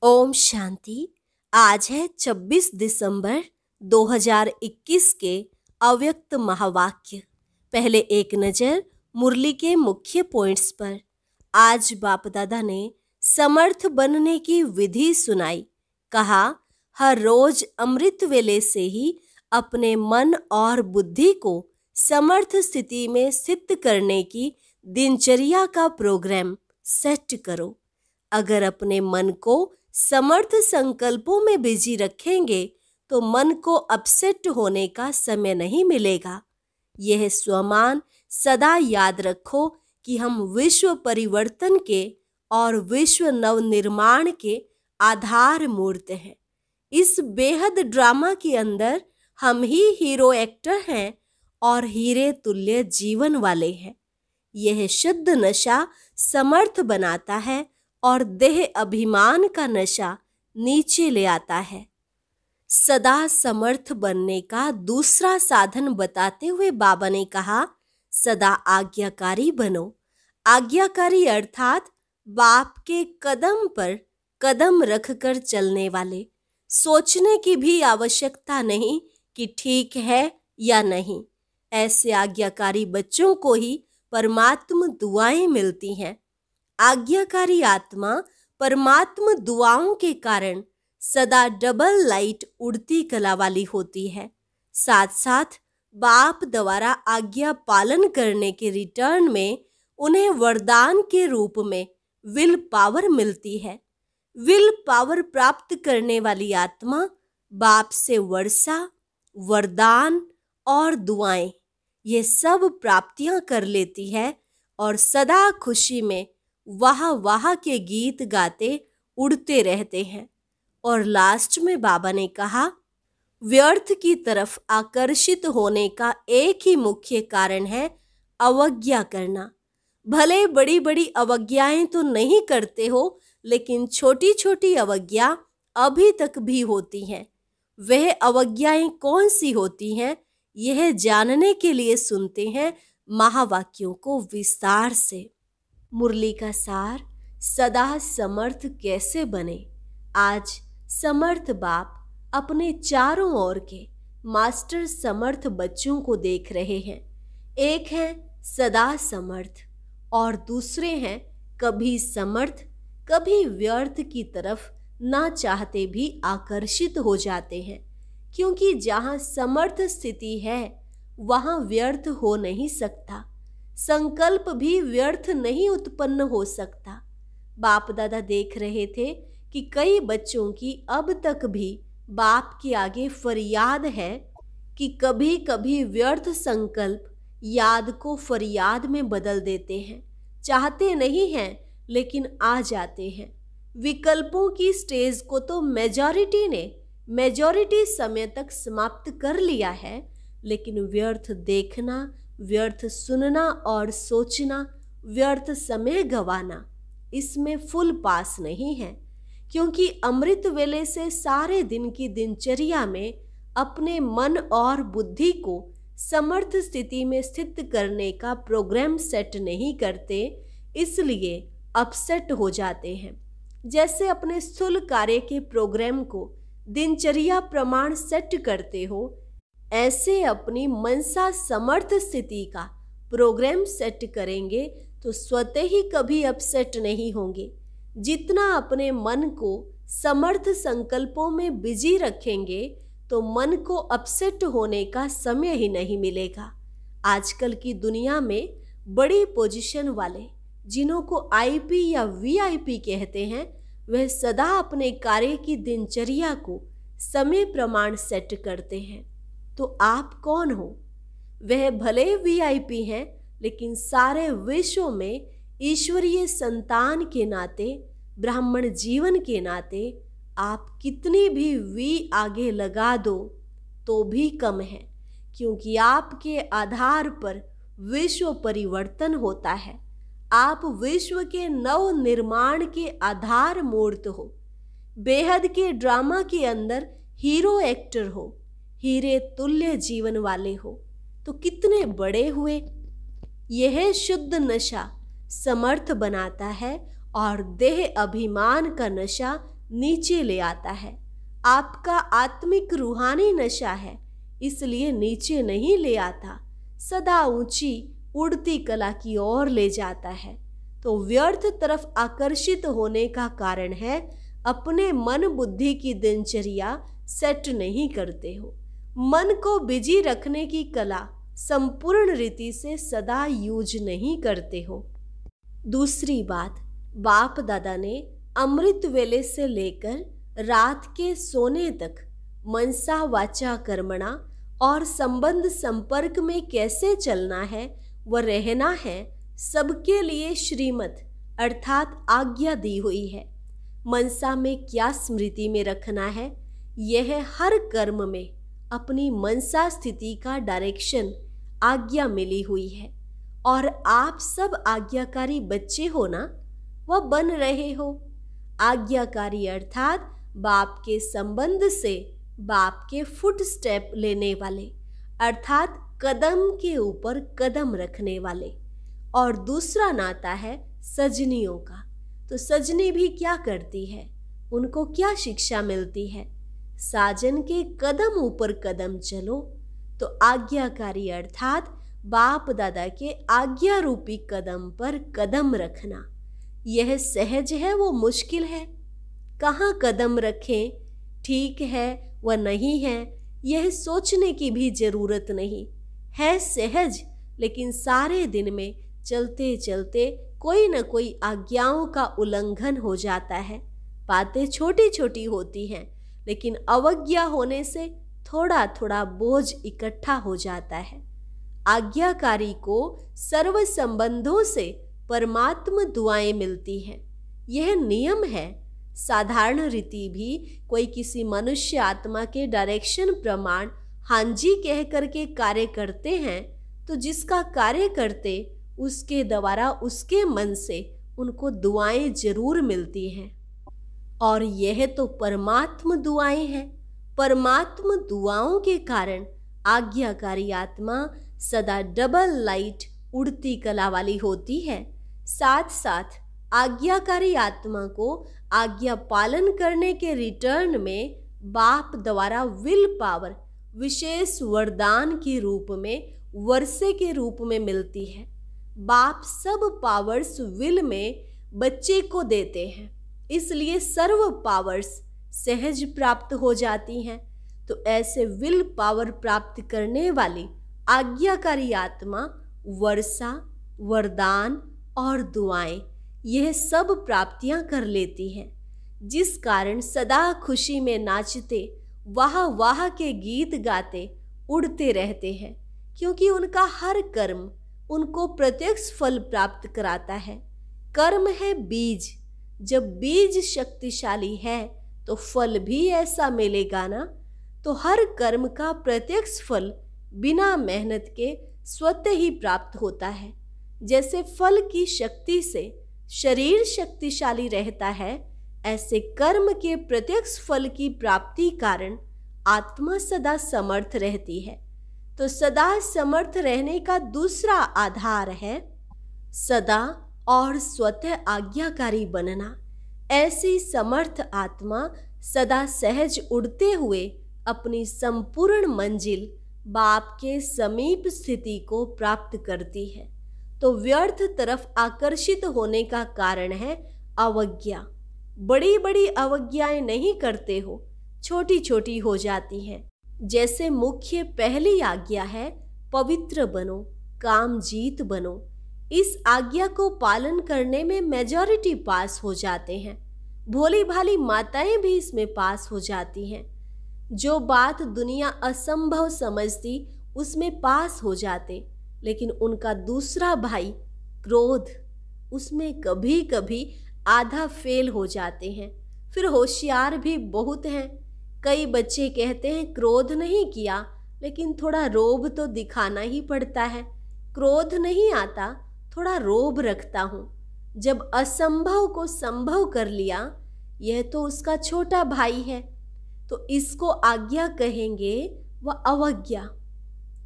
ओम शांति। आज है 26 दिसंबर 2021 के अव्यक्त महावाक्य। पहले एक नज़र मुरली के मुख्य पॉइंट्स पर। आज बाप दादा ने समर्थ बनने की विधि सुनाई। कहा, हर रोज अमृत वेले से ही अपने मन और बुद्धि को समर्थ स्थिति में स्थित करने की दिनचर्या का प्रोग्राम सेट करो। अगर अपने मन को समर्थ संकल्पों में बिजी रखेंगे तो मन को अपसेट होने का समय नहीं मिलेगा। यह स्वमान सदा याद रखो कि हम विश्व परिवर्तन के और विश्व नवनिर्माण के आधार मूर्त हैं। इस बेहद ड्रामा के अंदर हम ही हीरो एक्टर हैं और हीरे तुल्य जीवन वाले हैं। यह शुद्ध नशा समर्थ बनाता है और देह अभिमान का नशा नीचे ले आता है। सदा समर्थ बनने का दूसरा साधन बताते हुए बाबा ने कहा, सदा आज्ञाकारी बनो। आज्ञाकारी अर्थात बाप के कदम पर कदम रखकर चलने वाले। सोचने की भी आवश्यकता नहीं कि ठीक है या नहीं। ऐसे आज्ञाकारी बच्चों को ही परमात्मा दुआएं मिलती हैं। आज्ञाकारी आत्मा परमात्मा दुआओं के कारण सदा डबल लाइट उड़ती कला वाली होती है। साथ साथ बाप द्वारा आज्ञा पालन करने के रिटर्न में उन्हें वरदान के रूप में विल पावर मिलती है। विल पावर प्राप्त करने वाली आत्मा बाप से वर्षा, वरदान और दुआएं ये सब प्राप्तियां कर लेती है और सदा खुशी में वाह वाह के गीत गाते उड़ते रहते हैं। और लास्ट में बाबा ने कहा, व्यर्थ की तरफ आकर्षित होने का एक ही मुख्य कारण है अवज्ञा करना। भले बड़ी बड़ी अवज्ञाएं तो नहीं करते हो, लेकिन छोटी छोटी अवज्ञा अभी तक भी होती हैं। वह अवज्ञाएं कौन सी होती हैं, यह जानने के लिए सुनते हैं महावाक्यों को विस्तार से। मुरली का सार, सदा समर्थ कैसे बने। आज समर्थ बाप अपने चारों ओर के मास्टर समर्थ बच्चों को देख रहे हैं। एक है सदा समर्थ और दूसरे हैं कभी समर्थ कभी व्यर्थ की तरफ ना चाहते भी आकर्षित हो जाते हैं। क्योंकि जहाँ समर्थ स्थिति है वहाँ व्यर्थ हो नहीं सकता। संकल्प भी व्यर्थ नहीं उत्पन्न हो सकता। बाप दादा देख रहे थे कि कई बच्चों की अब तक भी बाप के आगे फरियाद है कि कभी कभी व्यर्थ संकल्प याद को फरियाद में बदल देते हैं। चाहते नहीं हैं लेकिन आ जाते हैं। विकल्पों की स्टेज को तो मेजॉरिटी समय तक समाप्त कर लिया है, लेकिन व्यर्थ देखना, व्यर्थ सुनना और सोचना, व्यर्थ समय गवाना, इसमें फुल पास नहीं है। क्योंकि अमृत वेले से सारे दिन की दिनचर्या में अपने मन और बुद्धि को समर्थ स्थिति में स्थित करने का प्रोग्राम सेट नहीं करते, इसलिए अपसेट हो जाते हैं। जैसे अपने स्थूल कार्य के प्रोग्राम को दिनचर्या प्रमाण सेट करते हो, ऐसे अपनी मनसा समर्थ स्थिति का प्रोग्राम सेट करेंगे तो स्वतः ही कभी अपसेट नहीं होंगे। जितना अपने मन को समर्थ संकल्पों में बिजी रखेंगे तो मन को अपसेट होने का समय ही नहीं मिलेगा। आजकल की दुनिया में बड़ी पोजीशन वाले, जिन्हों को आईपी या वीआईपी कहते हैं, वह सदा अपने कार्य की दिनचर्या को समय प्रमाण सेट करते हैं। तो आप कौन हो? वह भले वीआईपी हैं, लेकिन सारे विश्व में ईश्वरीय संतान के नाते, ब्राह्मण जीवन के नाते आप कितनी भी वी आगे लगा दो तो भी कम है। क्योंकि आपके आधार पर विश्व परिवर्तन होता है। आप विश्व के नव निर्माण के आधार मूर्त हो। बेहद के ड्रामा के अंदर हीरो एक्टर हो, हीरे तुल्य जीवन वाले हो, तो कितने बड़े हुए। यह शुद्ध नशा समर्थ बनाता है और देह अभिमान का नशा नीचे ले आता है। आपका आत्मिक रूहानी नशा है, इसलिए नीचे नहीं ले आता, सदा ऊंची उड़ती कला की ओर ले जाता है। तो व्यर्थ तरफ आकर्षित होने का कारण है अपने मन बुद्धि की दिनचर्या सेट नहीं करते हो। मन को बिजी रखने की कला संपूर्ण रीति से सदा यूज नहीं करते हो। दूसरी बात, बाप दादा ने अमृत वेले से लेकर रात के सोने तक मनसा वाचा कर्मणा और संबंध संपर्क में कैसे चलना है व रहना है, सबके लिए श्रीमत अर्थात आज्ञा दी हुई है। मनसा में क्या स्मृति में रखना है, यह हर कर्म में अपनी मनसा स्थिति का डायरेक्शन आज्ञा मिली हुई है। और आप सब आज्ञाकारी बच्चे हो ना, वह बन रहे हो। आज्ञाकारी अर्थात बाप के संबंध से बाप के फुट स्टेप लेने वाले, अर्थात कदम के ऊपर कदम रखने वाले। और दूसरा नाता है सजनियों का। तो सजनी भी क्या करती है, उनको क्या शिक्षा मिलती है, साजन के कदम ऊपर कदम चलो। तो आज्ञाकारी अर्थात बाप दादा के आज्ञा रूपी कदम पर कदम रखना, यह सहज है वो मुश्किल है। कहाँ कदम रखें, ठीक है व नहीं है, यह सोचने की भी जरूरत नहीं है। सहज, लेकिन सारे दिन में चलते चलते कोई न कोई आज्ञाओं का उल्लंघन हो जाता है। बातें छोटी छोटी होती हैं, लेकिन अवज्ञा होने से थोड़ा थोड़ा बोझ इकट्ठा हो जाता है। आज्ञाकारी को सर्व संबंधों से परमात्म दुआएं मिलती हैं, यह नियम है। साधारण रीति भी कोई किसी मनुष्य आत्मा के डायरेक्शन प्रमाण हाँ जी कह करके कार्य करते हैं, तो जिसका कार्य करते उसके द्वारा उसके मन से उनको दुआएं जरूर मिलती हैं। और यह तो परमात्म दुआएं हैं। परमात्म दुआओं के कारण आज्ञाकारी आत्मा सदा डबल लाइट उड़ती कला वाली होती है। साथ साथ आज्ञाकारी आत्मा को आज्ञा पालन करने के रिटर्न में बाप द्वारा विल पावर विशेष वरदान के रूप में, वर्षे के रूप में मिलती है। बाप सब पावर्स विल में बच्चे को देते हैं, इसलिए सर्व पावर्स सहज प्राप्त हो जाती हैं। तो ऐसे विल पावर प्राप्त करने वाली आज्ञाकारी आत्मा वर्षा, वरदान और दुआएं, यह सब प्राप्तियां कर लेती हैं, जिस कारण सदा खुशी में नाचते, वाह वाह के गीत गाते उड़ते रहते हैं। क्योंकि उनका हर कर्म उनको प्रत्यक्ष फल प्राप्त कराता है। कर्म है बीज, जब बीज शक्तिशाली है तो फल भी ऐसा मिलेगा ना। तो हर कर्म का प्रत्यक्ष फल बिना मेहनत के स्वतः ही प्राप्त होता है। जैसे फल की शक्ति से शरीर शक्तिशाली रहता है, ऐसे कर्म के प्रत्यक्ष फल की प्राप्ति कारण आत्मा सदा समर्थ रहती है। तो सदा समर्थ रहने का दूसरा आधार है सदा और स्वतः आज्ञाकारी बनना। ऐसी समर्थ आत्मा सदा सहज उड़ते हुए अपनी संपूर्ण मंजिल बाप के समीप स्थिति को प्राप्त करती है। तो व्यर्थ तरफ आकर्षित होने का कारण है अवज्ञा। बड़ी बड़ी अवज्ञाएं नहीं करते हो, छोटी छोटी हो जाती हैं। जैसे मुख्य पहली आज्ञा है पवित्र बनो, काम जीत बनो। इस आज्ञा को पालन करने में मेजॉरिटी पास हो जाते हैं। भोली भाली माताएं भी इसमें पास हो जाती हैं। जो बात दुनिया असंभव समझती उसमें पास हो जाते, लेकिन उनका दूसरा भाई क्रोध, उसमें कभी कभी आधा फेल हो जाते हैं। फिर होशियार भी बहुत हैं। कई बच्चे कहते हैं क्रोध नहीं किया, लेकिन थोड़ा रोब तो दिखाना ही पड़ता है। क्रोध नहीं आता, थोड़ा रोब रखता हूँ। जब असंभव को संभव कर लिया, यह तो उसका छोटा भाई है, तो इसको आज्ञा कहेंगे व अवज्ञा।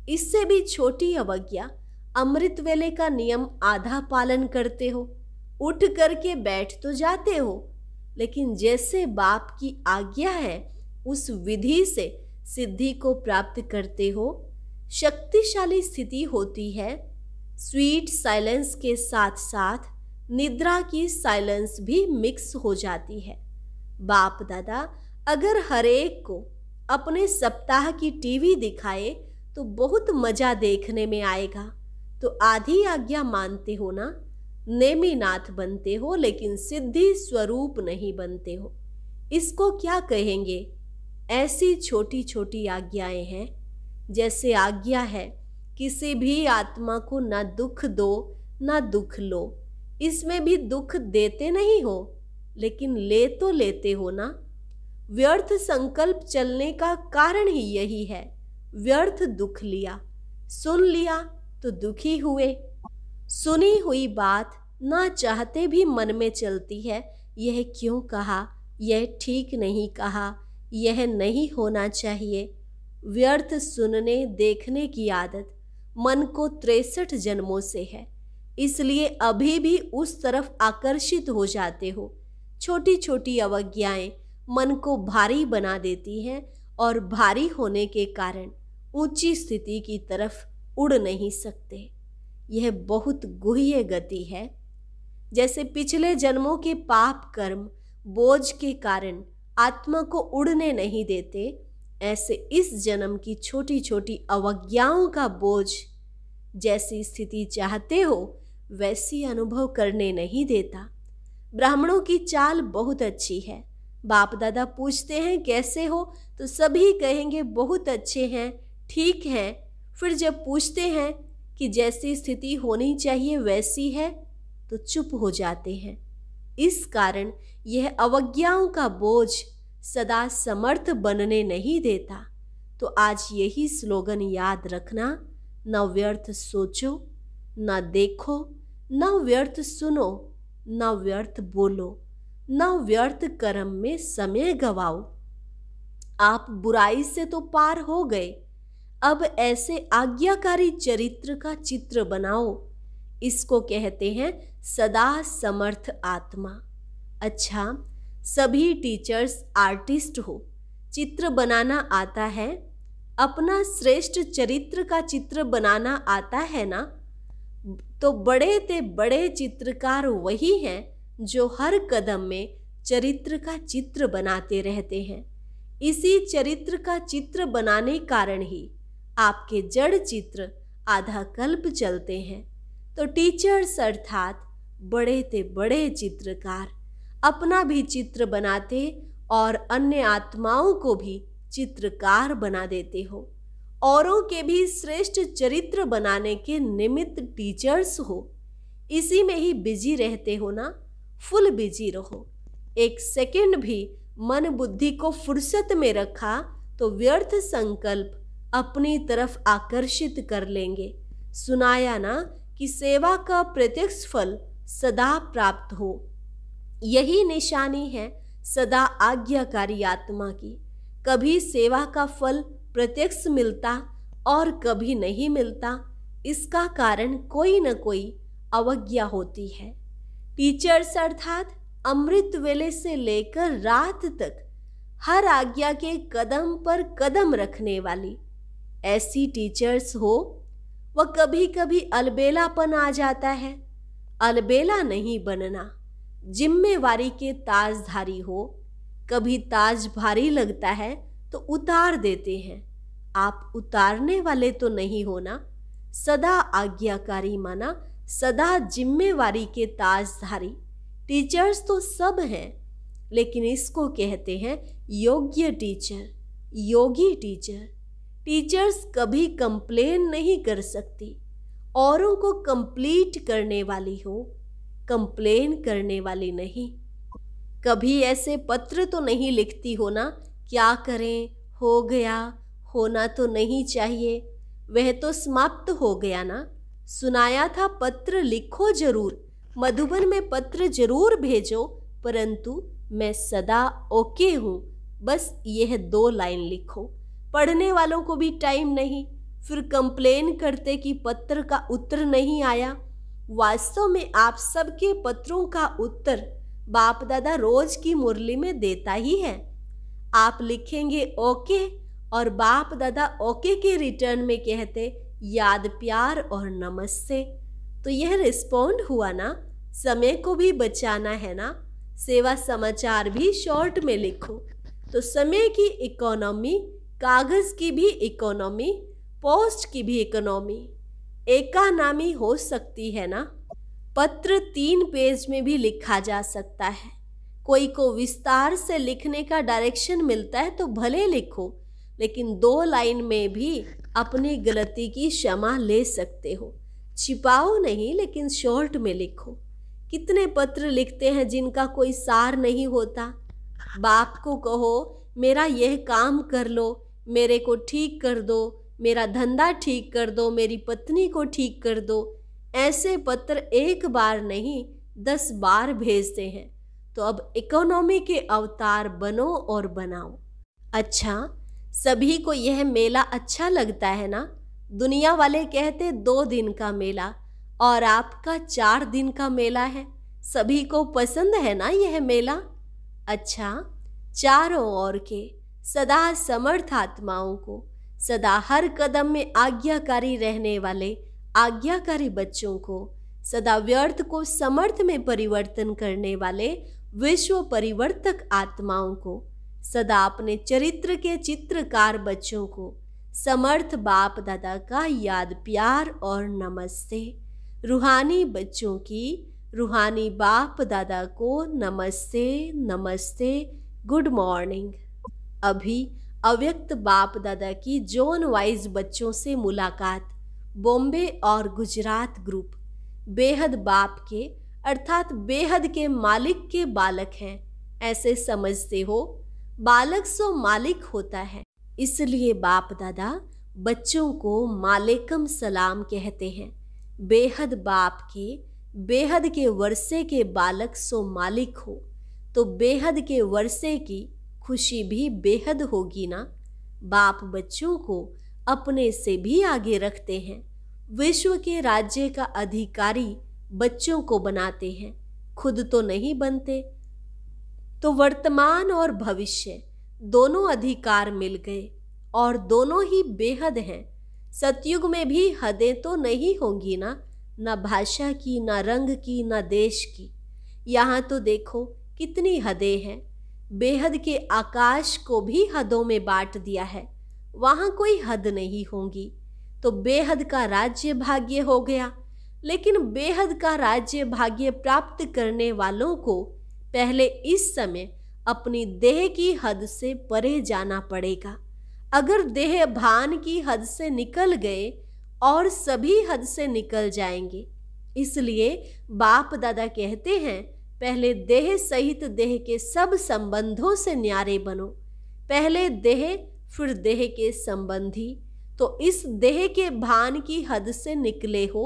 इससे भी छोटी अवज्ञा, अमृत वेले का नियम आधा पालन करते हो, उठ करके बैठ तो जाते हो, लेकिन जैसे बाप की आज्ञा है उस विधि से सिद्धि को प्राप्त करते हो। शक्तिशाली स्थिति होती है। स्वीट साइलेंस के साथ साथ निद्रा की साइलेंस भी मिक्स हो जाती है। बाप दादा अगर हर एक को अपने सप्ताह की टीवी दिखाए तो बहुत मजा देखने में आएगा। तो आधी आज्ञा मानते हो ना, नेमीनाथ बनते हो लेकिन सिद्धि स्वरूप नहीं बनते हो। इसको क्या कहेंगे? ऐसी छोटी छोटी आज्ञाएं हैं। जैसे आज्ञा है किसी भी आत्मा को ना दुख दो ना दुख लो। इसमें भी दुख देते नहीं हो लेकिन ले तो लेते हो ना। व्यर्थ संकल्प चलने का कारण ही यही है। व्यर्थ दुख लिया, सुन लिया तो दुखी हुए। सुनी हुई बात ना चाहते भी मन में चलती है। यह क्यों कहा, यह ठीक नहीं कहा, यह नहीं होना चाहिए। व्यर्थ सुनने देखने की आदत मन को 63 जन्मों से है, इसलिए अभी भी उस तरफ आकर्षित हो जाते हो। छोटी छोटी अवज्ञाएं मन को भारी बना देती हैं और भारी होने के कारण ऊंची स्थिति की तरफ उड़ नहीं सकते। यह बहुत गुह्य गति है। जैसे पिछले जन्मों के पाप कर्म बोझ के कारण आत्मा को उड़ने नहीं देते, ऐसे इस जन्म की छोटी छोटी अवज्ञाओं का बोझ जैसी स्थिति चाहते हो वैसी अनुभव करने नहीं देता। ब्राह्मणों की चाल बहुत अच्छी है। बाप दादा पूछते हैं कैसे हो तो सभी कहेंगे बहुत अच्छे हैं, ठीक हैं। फिर जब पूछते हैं कि जैसी स्थिति होनी चाहिए वैसी है तो चुप हो जाते हैं। इस कारण यह अवज्ञाओं का बोझ सदा समर्थ बनने नहीं देता। तो आज यही स्लोगन याद रखना, न व्यर्थ सोचो, न देखो, न व्यर्थ सुनो, न व्यर्थ बोलो, न व्यर्थ कर्म में समय गवाओ। आप बुराई से तो पार हो गए, अब ऐसे आज्ञाकारी चरित्र का चित्र बनाओ। इसको कहते हैं सदा समर्थ आत्मा। अच्छा, सभी टीचर्स आर्टिस्ट हो, चित्र बनाना आता है, अपना श्रेष्ठ चरित्र का चित्र बनाना आता है ना? तो बड़े ते बड़े चित्रकार वही हैं जो हर कदम में चरित्र का चित्र बनाते रहते हैं। इसी चरित्र का चित्र बनाने कारण ही आपके जड़ चित्र आधा कल्प चलते हैं। तो टीचर्स अर्थात बड़े ते बड़े चित्रकार अपना भी चित्र बनाते और अन्य आत्माओं को भी चित्रकार बना देते हो। औरों के भी श्रेष्ठ चरित्र बनाने के निमित्त टीचर्स हो। इसी में ही बिजी रहते हो ना, फुल बिजी रहो। एक सेकंड भी मन बुद्धि को फुर्सत में रखा तो व्यर्थ संकल्प अपनी तरफ आकर्षित कर लेंगे। सुनाया ना कि सेवा का प्रत्यक्ष फल सदा प्राप्त हो। यही निशानी है सदा आज्ञाकारी आत्मा की। कभी सेवा का फल प्रत्यक्ष मिलता और कभी नहीं मिलता। इसका कारण कोई न कोई अवज्ञा होती है। टीचर्स अर्थात अमृत वेले से लेकर रात तक हर आज्ञा के कदम पर कदम रखने वाली ऐसी टीचर्स हो। वह कभी कभी अलबेलापन आ जाता है। अलबेला नहीं बनना, जिम्मेवारी के ताजधारी हो। कभी ताज भारी लगता है तो उतार देते हैं। आप उतारने वाले तो नहीं हो ना। सदा आज्ञाकारी माना, सदा जिम्मेवारी के ताजधारी। टीचर्स तो सब हैं, लेकिन इसको कहते हैं योग्य टीचर, योगी टीचर। टीचर्स कभी कंप्लेन नहीं कर सकती। औरों को कंप्लीट करने वाली हो, कंप्लेन करने वाली नहीं। कभी ऐसे पत्र तो नहीं लिखती हो ना, क्या करें, हो गया, होना तो नहीं चाहिए, वह तो समाप्त हो गया ना। सुनाया था पत्र लिखो जरूर, मधुबन में पत्र जरूर भेजो, परंतु मैं सदा ओके हूँ, बस यह 2 लाइन लिखो। पढ़ने वालों को भी टाइम नहीं, फिर कंप्लेन करते कि पत्र का उत्तर नहीं आया। वास्तव में आप सबके पत्रों का उत्तर बाप दादा रोज की मुरली में देता ही है। आप लिखेंगे ओके और बाप दादा ओके के रिटर्न में कहते याद प्यार और नमस्ते। तो यह रिस्पॉन्ड हुआ ना। समय को भी बचाना है ना। सेवा समाचार भी शॉर्ट में लिखो। तो समय की इकोनॉमी, कागज की भी इकोनॉमी, पोस्ट की भी इकोनॉमी एकानामी हो सकती है ना। पत्र 3 पेज में भी लिखा जा सकता है। कोई को विस्तार से लिखने का डायरेक्शन मिलता है तो भले लिखो, लेकिन 2 लाइन में भी अपनी गलती की क्षमा ले सकते हो। छिपाओ नहीं, लेकिन शॉर्ट में लिखो। कितने पत्र लिखते हैं जिनका कोई सार नहीं होता। बाप को कहो मेरा यह काम कर लो, मेरे को ठीक कर दो, मेरा धंधा ठीक कर दो, मेरी पत्नी को ठीक कर दो। ऐसे पत्र एक बार नहीं 10 बार भेजते हैं। तो अब इकोनॉमी के अवतार बनो और बनाओ। अच्छा, सभी को यह मेला अच्छा लगता है ना। दुनिया वाले कहते 2 दिन का मेला और आपका 4 दिन का मेला है। सभी को पसंद है ना यह मेला। अच्छा, चारों ओर के सदा समर्थ आत्माओं को, सदा हर कदम में आज्ञाकारी रहने वाले आज्ञाकारी बच्चों को, सदा व्यर्थ को समर्थ में परिवर्तन करने वाले विश्व परिवर्तक आत्माओं को, सदा अपने चरित्र के चित्रकार बच्चों को समर्थ बाप दादा का याद प्यार और नमस्ते। रूहानी बच्चों की रूहानी बाप दादा को नमस्ते नमस्ते, गुड मॉर्निंग। अभी अव्यक्त बाप दादा की जोन वाइज बच्चों से मुलाकात। बॉम्बे और गुजरात ग्रुप बेहद बाप के अर्थात बेहद के मालिक के बालक हैं, ऐसे समझते हो। बालक सो मालिक होता है, इसलिए बाप दादा बच्चों को मालेकम सलाम कहते हैं। बेहद बाप के बेहद के वर्षे के बालक सो मालिक हो, तो बेहद के वर्षे की खुशी भी बेहद होगी ना। बाप बच्चों को अपने से भी आगे रखते हैं। विश्व के राज्य का अधिकारी बच्चों को बनाते हैं, खुद तो नहीं बनते। तो वर्तमान और भविष्य दोनों अधिकार मिल गए और दोनों ही बेहद हैं। सतयुग में भी हदें तो नहीं होंगी ना, न भाषा की, न रंग की, न देश की। यहाँ तो देखो कितनी हदें हैं। बेहद के आकाश को भी हदों में बांट दिया है, वहाँ कोई हद नहीं होंगी। तो बेहद का राज्य भाग्य हो गया। लेकिन बेहद का राज्य भाग्य प्राप्त करने वालों को पहले इस समय अपनी देह की हद से परे जाना पड़ेगा। अगर देह भान की हद से निकल गए और सभी हद से निकल जाएंगे। इसलिए बाप दादा कहते हैं पहले देह सहित देह के सब संबंधों से न्यारे बनो। पहले देह फिर देह के संबंधी। तो इस देह के भान की हद से निकले हो,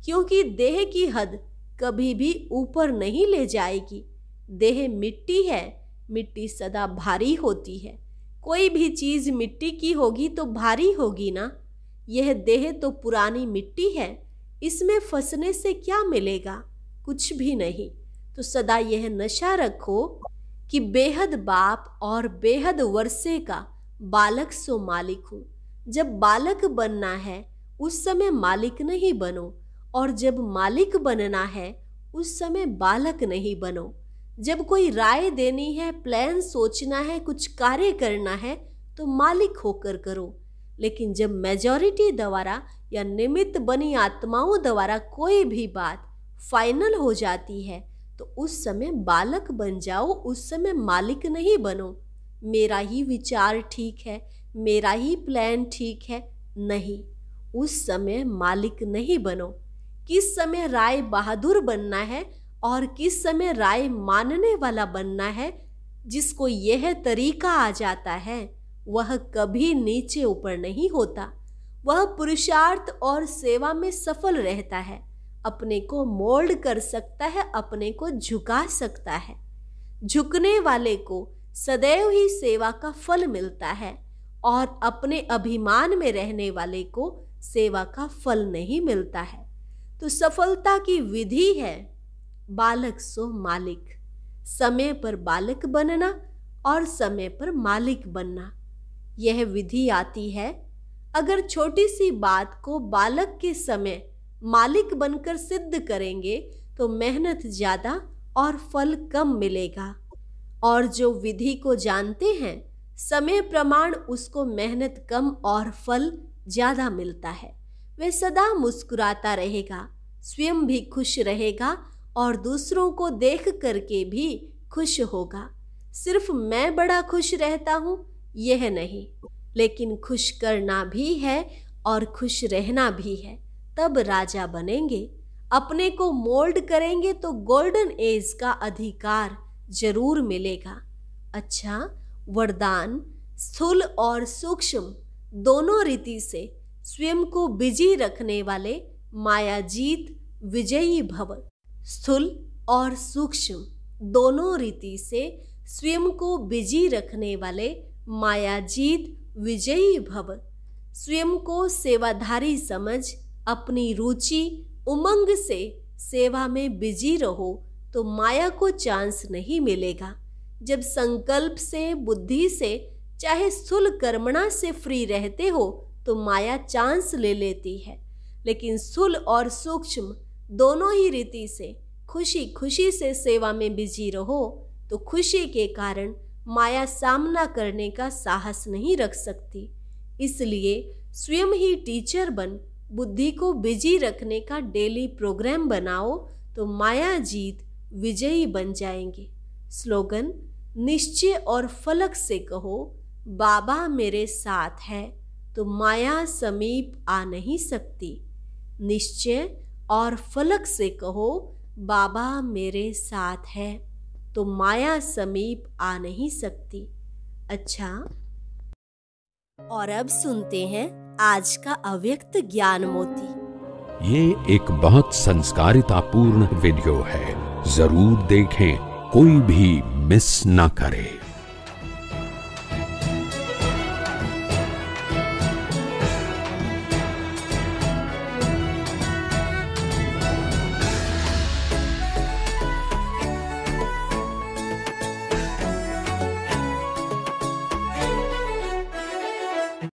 क्योंकि देह की हद कभी भी ऊपर नहीं ले जाएगी। देह मिट्टी है, मिट्टी सदा भारी होती है। कोई भी चीज मिट्टी की होगी तो भारी होगी ना। यह देह तो पुरानी मिट्टी है, इसमें फंसने से क्या मिलेगा? कुछ भी नहीं। तो सदा यह नशा रखो कि बेहद बाप और बेहद वर्षे का बालक सो मालिक हूँ। जब बालक बनना है उस समय मालिक नहीं बनो, और जब मालिक बनना है उस समय बालक नहीं बनो। जब कोई राय देनी है, प्लान सोचना है, कुछ कार्य करना है तो मालिक होकर करो। लेकिन जब मेजॉरिटी द्वारा या निमित्त बनी आत्माओं द्वारा कोई भी बात फाइनल हो जाती है तो उस समय बालक बन जाओ, उस समय मालिक नहीं बनो। मेरा ही विचार ठीक है, मेरा ही प्लान ठीक है, नहीं, उस समय मालिक नहीं बनो। किस समय राय बहादुर बनना है और किस समय राय मानने वाला बनना है, जिसको यह तरीका आ जाता है वह कभी नीचे ऊपर नहीं होता। वह पुरुषार्थ और सेवा में सफल रहता है, अपने को मोल्ड कर सकता है, अपने को झुका सकता है। झुकने वाले को सदैव ही सेवा का फल मिलता है और अपने अभिमान में रहने वाले को सेवा का फल नहीं मिलता है। तो सफलता की विधि है बालक सो मालिक। समय पर बालक बनना और समय पर मालिक बनना। यह विधि आती है, अगर छोटी सी बात को बालक के समय मालिक बनकर सिद्ध करेंगे तो मेहनत ज्यादा और फल कम मिलेगा। और जो विधि को जानते हैं, समय प्रमाण उसको मेहनत कम और फल ज्यादा मिलता है। वह सदा मुस्कुराता रहेगा, स्वयं भी खुश रहेगा और दूसरों को देख करके भी खुश होगा। सिर्फ मैं बड़ा खुश रहता हूँ यह नहीं, लेकिन खुश करना भी है और खुश रहना भी है, तब राजा बनेंगे। अपने को मोल्ड करेंगे तो गोल्डन एज का अधिकार जरूर मिलेगा। अच्छा, वरदान स्थूल और सूक्ष्म दोनों रीति से स्वयं को बिजी रखने वाले मायाजीत विजयी भव। स्थूल और सूक्ष्म दोनों रीति से स्वयं को बिजी रखने वाले मायाजीत विजयी भव। स्वयं को सेवाधारी समझ अपनी रुचि उमंग से सेवा में बिजी रहो तो माया को चांस नहीं मिलेगा। जब संकल्प से, बुद्धि से, चाहे स्थूल कर्मणा से फ्री रहते हो तो माया चांस ले लेती है। लेकिन स्थूल और सूक्ष्म दोनों ही रीति से खुशी खुशी से सेवा में बिजी रहो तो खुशी के कारण माया सामना करने का साहस नहीं रख सकती। इसलिए स्वयं ही टीचर बन बुद्धि को बिजी रखने का डेली प्रोग्राम बनाओ तो माया जीत विजयी बन जाएंगे। स्लोगन, निश्चय और फलक से कहो बाबा मेरे साथ है तो माया समीप आ नहीं सकती। निश्चय और फलक से कहो बाबा मेरे साथ है तो माया समीप आ नहीं सकती। अच्छा, और अब सुनते हैं आज का अव्यक्त ज्ञान मोती। ये एक बहुत संस्कारितापूर्ण वीडियो है, जरूर देखें, कोई भी मिस ना करे।